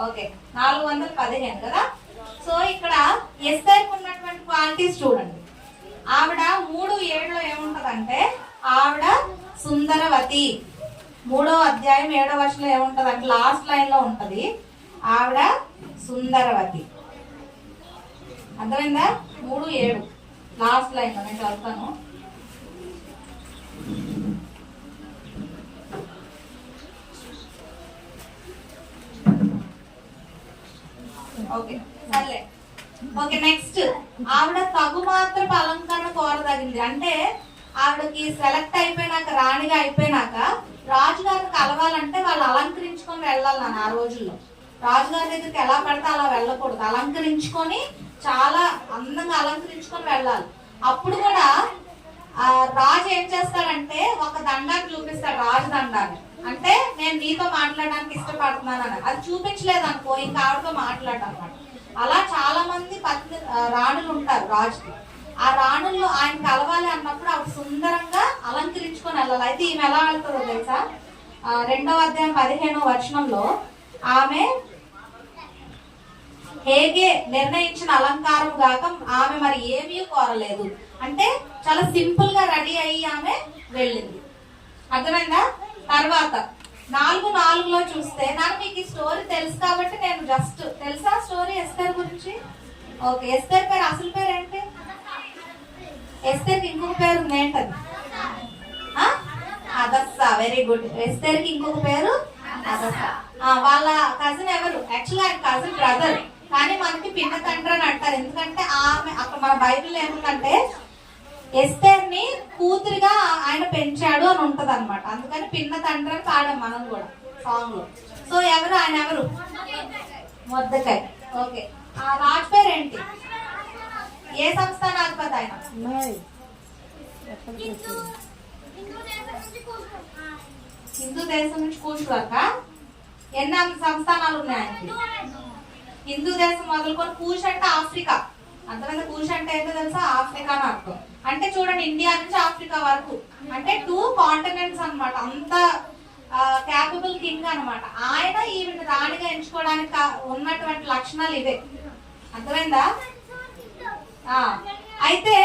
ఓకే, 415 కదా. సో ఇక్కడ ఎస్తేర్ ఉన్నటువంటి క్వాలిటీస్ చూడండి. ఆవిడ 3:7 ఏముంటదంటే ఆవిడ సుందరవతి. 3వ అధ్యాయం 7వ వచనంలో ఏముంటది అంటే లాస్ట్ లైన్ లో ఉంటది, ఆవిడ సుందరవతి. అర్థమైందా? 3:7 లాస్ట్ లైన్ లో నేను చదువుతాను. ఓకే సర్లే. ఓకే, నెక్స్ట్ ఆవిడ తగు మాత్రపు అలంకరణ కోరదగింది. అంటే ఆవిడకి సెలెక్ట్ అయిపోయినాక, రాణిగా అయిపోయినాక రాజుగారిని కలవాలంటే వాళ్ళు అలంకరించుకొని వెళ్ళాలి. నాన్న ఆ రోజుల్లో రాజుగారి దగ్గరికి ఎలా పడితే అలా వెళ్ళకూడదు, అలంకరించుకొని చాలా అందంగా అలంకరించుకొని వెళ్ళాలి. అప్పుడు కూడా రాజు ఏం చేస్తాడంటే ఒక దండాన్ని చూపిస్తాడు, రాజు దండాన్ని. అంటే నేను నీతో మాట్లాడడానికి ఇష్టపడుతున్నాను, అది చూపించలేదు అనుకో ఇంకా ఆవిడతో మాట్లాడటం. అలా చాలా మంది రాణులు ఉంటారు రాజుకి. ఆ రాణుల్లో ఆయన కలవాలి అన్నప్పుడు ఆవిడ సుందరంగా అలంకరించుకొని వెళ్ళాలి. అయితే ఈమె ఎలా వెళ్తుందో తెలుసా? 2వ అధ్యాయం 15వ వచనంలో ఆమె హేగే నిర్ణయించిన అలంకారం గాక ఆమె మరి ఏమీ కోరలేదు. అంటే చాలా సింపుల్ గా రెడీ అయ్యి ఆమె వెళ్ళింది. అర్థమైందా? తర్వాత 4:4లో చూస్తే, నాకు మీకు ఈ స్టోరీ తెలుసు కాబట్టి నేను జస్ట్ తెలుసా స్టోరీ ఎస్తేర్ గురించి? ఓకే, ఎస్తేర్ పేరు అసలు పేరు ఏంటి? ఎస్తేర్కి ఇంకొక పేరు ఉంది, ఏంటది? అదస్సా. Very good. ఎస్తేర్కి ఇంకొక పేరు అదస్సా. వాళ్ళ కజిన్ ఎవరు? యాక్చువల్గా ఆయన కజిన్ బ్రదర్, కానీ మనకి పిన్న తండ్రి అని అంటారు. ఎందుకంటే ఆమె అక్కడ మన బైబిల్ ఏముందంటే ఎస్తేర్ ని కూతురిగా ఆయన పెంచాడు అని ఉంటది అనమాట. అందుకని పిన్న తండ్రి అని పాడాం మనం కూడా సాంగ్ లో. సో ఎవరు ఆయన ఎవరు? మొద్దకాయ. ఓకే. ఆ రాజు పేరు ఏంటి? ఏ సంస్థానాధిపతి ఆయన? హిందూ దేశం నుంచి కూర్చు వరక ఎన్ని సంస్థానాలు ఉన్నాయి ఆయనకి? హిందూ దేశం మొదలుకొని కూర్చు అంటే ఆఫ్రికా. అర్థమైంది? కూర్చు అంటే ఏంటో తెలుసా? ఆఫ్రికా అని అర్థం. అంటే చూడండి, ఇండియా నుంచి ఆఫ్రికా వరకు అంటే 2 కాంటినెంట్స్ అన్నమాట. అంత క్యాపబుల్ కింగ్ అన్నమాట. ఆయన ఈవిడ రాణిగా ఎంచుకోవడానికి ఉన్నటువంటి లక్షణాలు ఇవే. అర్థమైందా? అయితే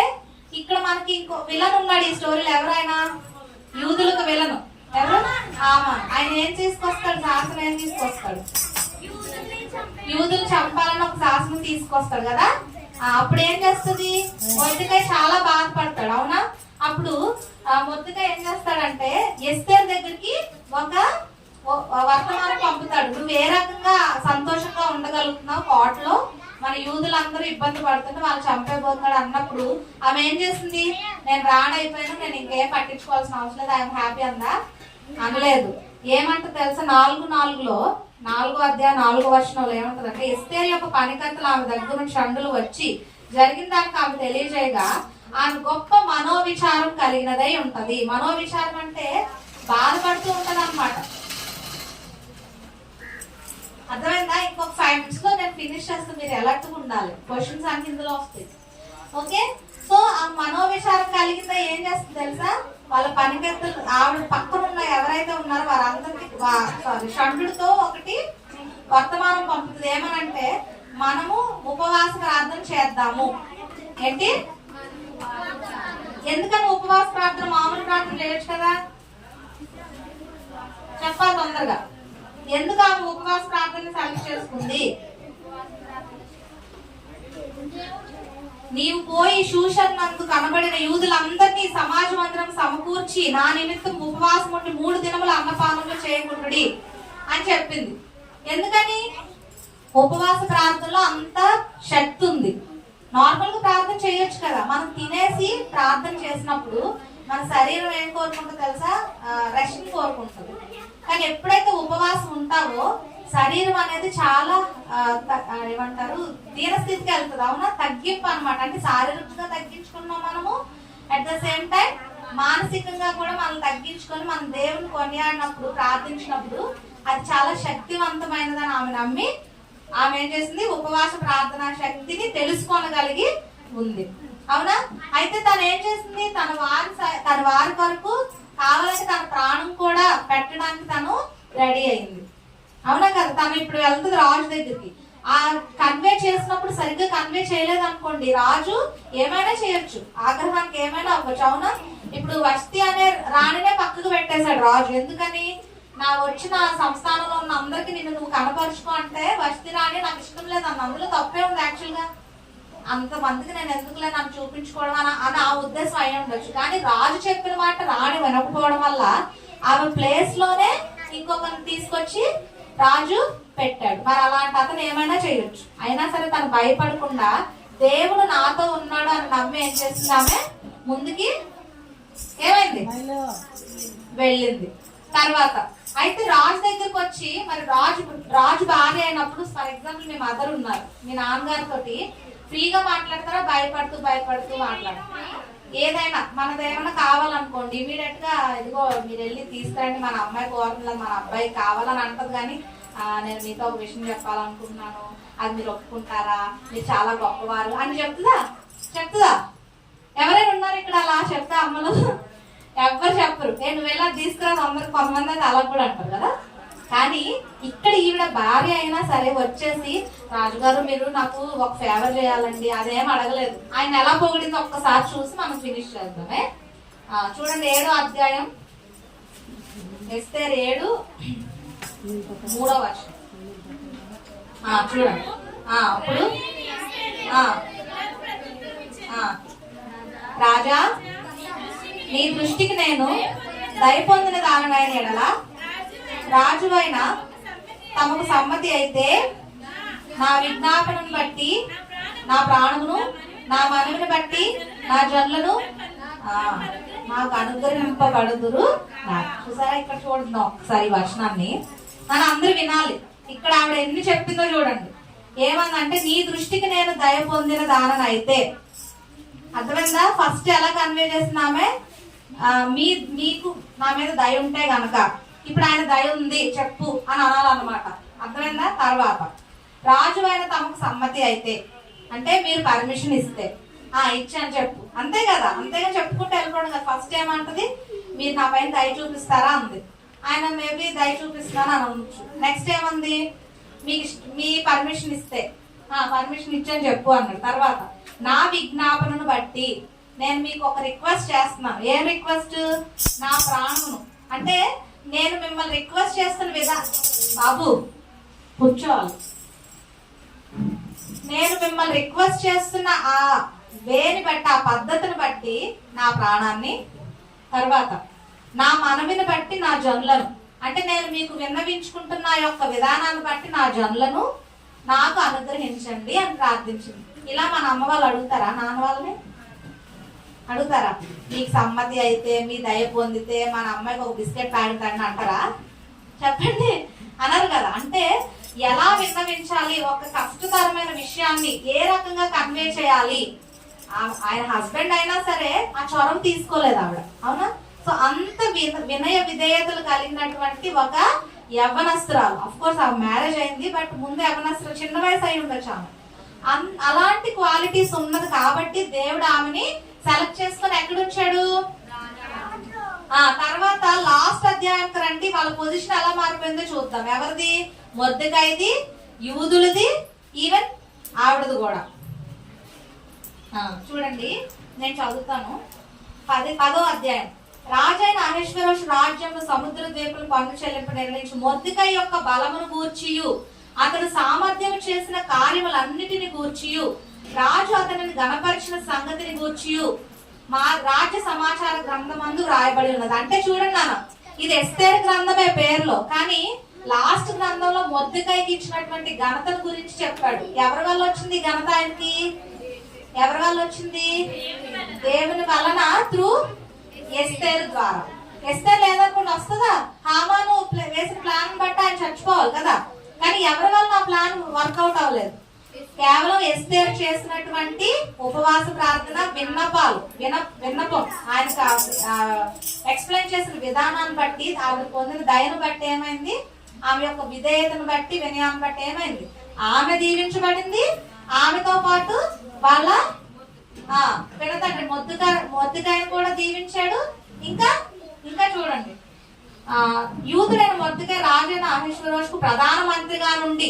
ఇక్కడ మనకి ఇంకో విలన్ ఉన్నాడు ఈ స్టోరీలో. ఎవరైనా యూదులకు విలను ఎవరు? ఆయన ఏం తీసుకొస్తాడు? శాసనం ఏం తీసుకొస్తాడు? యూదులు చంపాలని ఒక శాసనం తీసుకొస్తాడు కదా. అప్పుడు ఏం చేస్తుంది? మొద్దుకాయ చాలా బాధపడతాడు. అవునా? అప్పుడు మొద్దుకాయ ఏం చేస్తాడంటే ఎస్తేర్ దగ్గరికి ఒక వర్తమానం పంపుతాడు. నువ్వు ఏ రకంగా సంతోషంగా ఉండగలుగుతున్నావు కోటలో, మన యూదులందరూ ఇబ్బంది పడుతుంటే వాళ్ళు చంపేపోతున్నాడు అన్నప్పుడు ఆమె ఏం చేసింది? నేను రాణైపోయాను, నేను ఇంకేం పట్టించుకోవాల్సిన అవసరం లేదు, ఐఎమ్ హ్యాపీ అందా? అనలేదు. ఏమంటే తెలుసా? 4:4లో 4వ అధ్యాయం 4వ వచనంలో ఏమంటదంటే, ఎస్తేర్ యొక్క పనికత్తులు ఆమె దగ్గర నుంచి షండులు వచ్చి జరిగిన దానికి ఆమె తెలియజేయగా ఆమె గొప్ప మనోవిచారం కలిగినదై ఉంటది. మనోవిచారం అంటే బాధపడుతూ ఉంటది అన్నమాట. అర్థమైందా? ఇంకొక 5 minutes లో నేను ఫినిష్ చేస్తాను. మీరు ఎలర్ట్గా ఉండాలి. క్వశ్చన్స్ అన్ని ఇందులో వస్తాయి. ఓకే. సో ఆ మనోవిచారం కలిగిందా ఏం చేస్తుంది తెలుసా? వాళ్ళ పనికత్తులు ఆవిడ పక్కన ఉన్న ఎవరైతే ఉన్నారో వారందరికి షండుతో ఒకటి వర్తమానం పంపుతుంది. ఏమనంటే, మనము ఉపవాస ప్రార్థన చేద్దాము. ఏంటి? ఎందుకని ఉపవాస ప్రార్థన? మామూలు ప్రార్థన చేయొచ్చు కదా. చెప్పాలి తొందరగా. ఎందుకు ఆమె ఉపవాస ప్రార్థన సెలెక్ట్ చేసుకుంది? నీవు పోయి షూషన్ నందు కనబడిన యూదులందరినీ సమాజ మందిరం సమకూర్చి నా నిమిత్తం ఉపవాసం ఉండి 3 దినముల అన్నపానములు చేయకుండుడి అని చెప్పింది. ఎందుకని? ఉపవాస ప్రార్థనలో అంత శక్తి ఉంది. నార్మల్ గా ప్రార్థన చేయొచ్చు కదా. మనం తినేసి ప్రార్థన చేసినప్పుడు మన శరీరం ఏం కోరుకుంటుంది తెలుసా? రెస్ట్ కోరుకుంటుంది. కానీ ఎప్పుడైతే ఉపవాసం ఉంటావో శరీరం అనేది చాలా ఏమంటారు, దీనస్థితికి వెళ్తుంది. అవునా? తగ్గింపు అనమాట. అంటే శారీరకంగా తగ్గించుకున్నాం మనము, అట్ ద సేమ్ టైం మానసికంగా కూడా మనం తగ్గించుకొని మనం దేవుని కొనియాడినప్పుడు, ప్రార్థించినప్పుడు అది చాలా శక్తివంతమైనదని ఆమె నమ్మి ఆమె ఏం చేసింది? ఉపవాస ప్రార్థనా శక్తిని తెలుసుకోనగలిగి ఉంది. అవునా? అయితే తను ఏం చేసింది? తన వారి కొరకు కావాలంటే తన ప్రాణం కూడా పెట్టడానికి తను రెడీ అయింది. అవునా కదా? తను ఇప్పుడు వెళ్తుంది రాజు దగ్గరికి. ఆ కన్వే చేసినప్పుడు సరిగ్గా కన్వే చేయలేదు అనుకోండి, రాజు ఏమైనా చేయొచ్చు, ఆగ్రహానికి ఏమైనా అవ్వచ్చు. అవునా? ఇప్పుడు వస్తి అనే రాణినే పక్కకు పెట్టేశాడు రాజు. ఎందుకని? నా వచ్చిన సంస్థానంలో ఉన్న అందరికి నిన్ను నువ్వు కనపరుచుకో అంటే వస్తి రాణి నాకు ఇష్టం లేదు అన్న. అందులో తప్పే ఉంది యాక్చువల్ గా. అంతమందికి నేను ఎందుకులే నన్ను చూపించుకోవడం అని ఆ ఉద్దేశం అయి ఉండొచ్చు. కానీ రాజు చెప్పిన మాట రాణి వినకపోవడం వల్ల ఆమె ప్లేస్ లోనే ఇంకొకరిని తీసుకొచ్చి రాజు పెట్టాడు. మరి అలాంటి అతను ఏమైనా చేయొచ్చు. అయినా సరే తను భయపడకుండా దేవుడు నాతో ఉన్నాడు అని నమ్మి ఏం చేసింది? ఆమె ముందుకి ఏమైంది? వెళ్ళింది. తర్వాత అయితే రాజు దగ్గరకు వచ్చి, మరి రాజు భార్య అయినప్పుడు, ఫర్ ఎగ్జాంపుల్ మీ మదర్ ఉన్నారు, మీ నాన్నగారితో ఫ్రీగా మాట్లాడతారా? భయపడుతూ మాట్లాడతారు. ఏదైనా మనదేమన్నా కావాలనుకోండి, ఇమీడియట్ గా ఇదిగో మీరు వెళ్ళి తీసుకురండి, మన అమ్మాయి కోరుతుంది, మన అబ్బాయి కావాలని అంటది. కానీ నేను మీతో ఒక విషయం చెప్పాలనుకుంటున్నాను, అది మీరు ఒప్పుకుంటారా? మీరు చాలా గొప్పవారు అని చెప్తుందా? ఎవరైనా ఉన్నారు ఇక్కడ అలా చెప్తా అమ్మలు? ఎవ్వరు చెప్పరు. నేను వెళ్ళా తీసుకురాను అందరు. కొంతమంది అయితే అలా కూడా అంటారు కదా. కానీ ఇక్కడ ఈవిడ భార్య అయినా సరే వచ్చేసి, రాజుగారు మీరు నాకు ఒక ఫేవర్ చేయాలండి, అదేం అడగలేదు. ఆయన ఎలా పొగిడిందో ఒక్కసారి చూసి మనం ఫినిష్ చేద్దామే. చూడండి 7వ అధ్యాయం ఎస్తేర్ 7:3 వచనం. చూడండి. అప్పుడు రాజా, నీ దృష్టికి నేను దయ పొందిన దానివైన ఎడల రాజువైన తమకు సమ్మతి అయితే నా విజ్ఞాపనను బట్టి, నా ప్రాణమును, నా మనవిని బట్టి నా జనులను నాకు అనుగ్రహింపబడుదురు. చూసారా? ఇక్కడ చూడండి ఒకసారి వచనాన్ని. అని అందరూ వినాలి. ఇక్కడ ఆవిడ ఎన్ని చెప్పిందో చూడండి. ఏమందంటే నీ దృష్టికి నేను దయ పొందిన దాననైతే, అర్థమైందా? ఫస్ట్ ఎలా కన్వే చేస్తున్నామే, మీకు నా మీద దయ ఉంటే గనక, ఇప్పుడు ఆయన దయ ఉంది చెప్పు అని అనాలన్నమాట. అర్థమైందా? తర్వాత రాజు అయిన తమకు సమ్మతి అయితే, అంటే మీరు పర్మిషన్ ఇస్తే ఇచ్చాను చెప్పు, అంతే కదా. అంతేగా చెప్పుకుంటే వెళ్ళిపోవడం కదా. ఫస్ట్ ఏమంటది, మీరు నా పైన దయ చూపిస్తారా అంది. ఆయన మేబీ దయ చూపిస్తాను అని అనొచ్చు. నెక్స్ట్ ఏమంది, మీ పర్మిషన్ ఇస్తే పర్మిషన్ ఇచ్చాను చెప్పు అన్నాడు. తర్వాత నా విజ్ఞాపనను బట్టి నేను మీకు ఒక రిక్వెస్ట్ చేస్తున్నాను. ఏం రిక్వెస్ట్? నా ప్రాణమును, అంటే నేను మిమ్మల్ని రిక్వెస్ట్ చేస్తున్న బాబు కూర్చోవాలి, నేను మిమ్మల్ని రిక్వెస్ట్ చేస్తున్న ఆ వేని బట్టి, ఆ పద్ధతిని బట్టి నా ప్రాణాన్ని, తర్వాత నా మనవిని బట్టి నా జనులను, అంటే నేను మీకు విన్నవించుకుంటున్న యొక్క విధానాన్ని బట్టి నా జనులను నాకు అనుగ్రహించండి అని ప్రార్థించింది. ఇలా మన అమ్మ వాళ్ళు అడుగుతారా? నాన్న వాళ్ళని అడుగుతారా? మీకు సమ్మతి అయితే, మీ దయ పొందితే మన అమ్మాయికి ఒక బిస్కెట్ ప్యాకెట్ అని అంటారా? చెప్పండి, అనరు కదా. అంటే ఎలా విన్నవించాలి, ఒక కష్టతరమైన విషయాన్ని ఏ రకంగా కన్వే చేయాలి. ఆయన హస్బెండ్ అయినా సరే ఆ చొరవ తీసుకోలేదు ఆవిడ, అవునా? సో అంత వినయ విధేయతలు కలిగినటువంటి ఒక యవ్వనస్తురాలు. అఫ్ కోర్స్ ఆ మ్యారేజ్ అయింది, బట్ ముందు యవ్వనస్తులు, చిన్న వయసు అయి ఉండొచ్చు ఆమె. అలాంటి క్వాలిటీస్ ఉన్నది కాబట్టి దేవుడు ఆమెని సెలెక్ట్ చేసుకొని ఎక్కడొచ్చాడు. తర్వాత లాస్ట్ అధ్యాయానికి రండి, వాళ్ళ పొజిషన్ ఎలా మారిపోయిందో చూద్దాం. ఎవరిది? మొర్దెకాయిది, యూదులది, ఈవెన్ ఆవిడది కూడా. చూడండి, నేను చదువుతాను. 10వ అధ్యాయం. రాజైన అహష్వేరోషు రాజ్యంలో సముద్ర ద్వీపులు పన్ను చెల్లింపు నిర్ణయించి మొర్దెకాయి యొక్క బలమును గూర్చియు అతడు సామర్థ్యం చేసిన కార్యములన్నిటిని గూర్చియు రాజు అతనిని గణపరిచిన సంగతిని గూర్చియు మా రాజ్య సమాచార గ్రంథమందు రాయబడి ఉన్నది. అంటే చూడండి నాన్న, ఇది ఎస్తేరు గ్రంథమే పేరులో, కానీ లాస్ట్ గ్రంథంలో మొర్దెకాయికి ఇచ్చినటువంటి ఘనతను గురించి చెప్పాడు. ఎవరి వల్ల వచ్చింది ఘనత ఆయనకి? ఎవరి వల్ల వచ్చింది? దేవుని వలన, త్రూ ఎస్తేరు ద్వారా. ఎస్తేరు లేదనుకుంటే వస్తుందా? హామాను వేసిన ప్లాన్ బట్టి ఆయన చచ్చిపోవాలి కదా. కానీ ఎవరి వల్ల ఆ ప్లాన్ వర్కౌట్ అవ్వలేదు. కేవలం ఎస్తేరు చేసినటువంటి ఉపవాస ప్రార్థన, విన్నపం, ఆయనకు ఎక్స్ప్లెయిన్ చేసిన విధానాన్ని బట్టి, ఆవిడ పొందిన దయను బట్టి ఏమైంది, ఆమె యొక్క విధేయతను బట్టి, వినయాన్ని బట్టి ఏమైంది, ఆమె దీవించబడింది. ఆమెతో పాటు వాళ్ళ పినతండ్రి మొర్దెకాయిని కూడా దీవించాడు. ఇంకా చూడండి, యూదుడైన మొర్దెకాయి రాజైన అహష్వేరోషుకు ప్రధానమంత్రిగా నుండి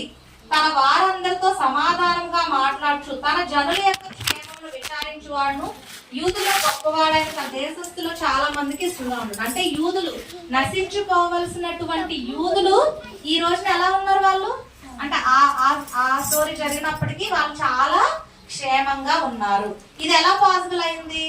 తన వారందరితో సమాధానంగా మాట్లాడుచు తన జనుల యొక్క క్షేమమును విచారించువాడును, యూదులో గొప్పవాడైన తన దేశస్తులు చాలా మందికి ఇస్తున్నా ఉన్నాడు. అంటే యూదులు, నశించుకోవలసినటువంటి యూదులు ఈ రోజున ఎలా ఉన్నారు వాళ్ళు అంటే, ఆ స్టోరీ జరిగినప్పటికీ వాళ్ళు చాలా క్షేమంగా ఉన్నారు. ఇది ఎలా పాసిబుల్ అయింది?